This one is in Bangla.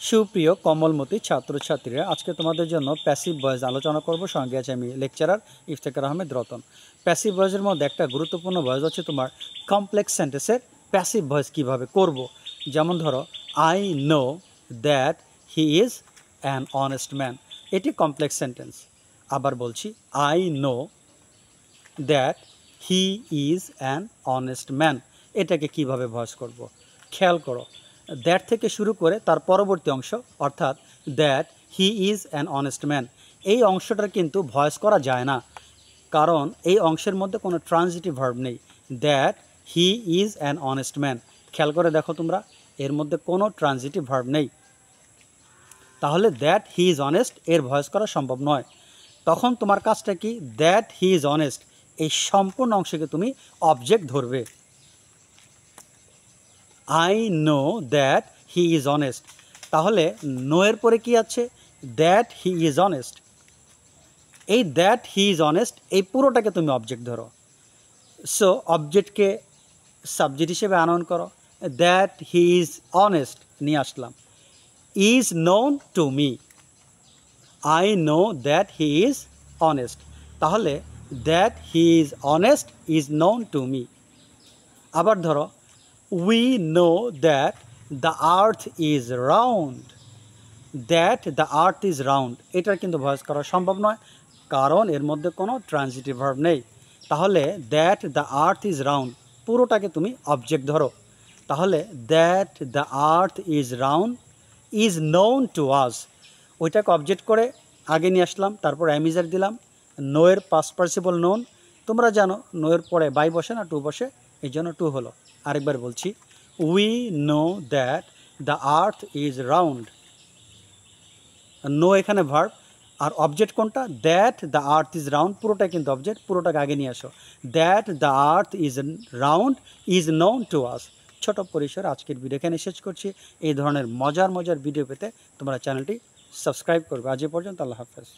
সুপ্রিয় কমলমতি ছাত্রছাত্রীরা, আজকে তোমাদের জন্য প্যাসিভ ভয়েস আলোচনা করব। সঙ্গে আছে আমি লেকচারার ইফতেখার আহমেদ রতন। প্যাসিভ ভয়েসের মধ্যে একটা গুরুত্বপূর্ণ ভয়েস হচ্ছে তোমার কমপ্লেক্স সেন্টেন্সের প্যাসিভ ভয়েস কিভাবে করব। যেমন ধরো, I know that he is an honest man, এটি কমপ্লেক্স সেন্টেন্স। আবার বলছি, I know that he is an honest man, এটাকে কিভাবে ভয়েস করব। খেয়াল করো, দ্যাট থেকে শুরু করে তার পরবর্তী অংশ অর্থাৎ that he is an honest man, এই অংশটার কিন্তু ভয়েস করা যায় না, কারণ এই অংশের মধ্যে কোনো ট্রানজিটিভ ভার্ব নেই। That he is an honest man, খেয়াল করে দেখো তোমরা, এর মধ্যে কোনো ট্রানজিটিভ ভার্ব নেই। তাহলে দ্যাট হি ইজ অনেস্ট এর ভয়েস করা সম্ভব নয়। তখন তোমার কাজটা কি, দ্যাট হি ইজ অনেস্ট এই সম্পূর্ণ অংশকে তুমি অবজেক্ট ধরবে। I know that he is honest, তাহলে নো এর পরে কি আছে, দ্যাট হি ইজ অনেস্ট। এই দ্যাট হি ইজ অনেস্ট এই পুরোটাকে তুমি অবজেক্ট ধরো। সো অবজেক্টকে সাবজেক্ট হিসেবে আনয়ন করো, দ্যাট হি ইজ অনেস্ট নিয়ে আসলাম। Is known to me, I know that he is honest, তাহলে that he is honest is known to me. আবার ধরো, we know that the earth is round, that the earth is round এটার কিন্তু ভয়েস করা সম্ভব নয়, কারণ এর মধ্যে কোনো ট্রানজিটিভ ভার্ব নেই। তাহলে that the earth is round পুরোটাকে তুমি অবজেক্ট ধরো। তাহলে that the earth is round is known to us, ওইটাকে অবজেক্ট করে আগে নিয়ে আসলাম, তারপর অ্যামিজার দিলাম। নো এর পাস্ট পার্টিসিপল নোন, তোমরা জানো নো এর পরে বাই বসে না টু বসে, এই জন্য টু হলো। আরেকবার বলছি, we know that the earth is round, know এখানে ভার্ব, আর অবজেক্ট কোনটা, that the earth is round পুরোটাই কিন্তু অবজেক্ট, পুরোটাকে আগে নিয়ে আসো। That the earth is round is known to us. ছোট পরিসর আজকের ভিডিও এখানে শেষ করছি। এই ধরনের মজার ভিডিও পেতে তোমরা চ্যানেলটি সাবস্ক্রাইব করবে। আজ এ পর্যন্ত, আল্লাহ হাফেজ।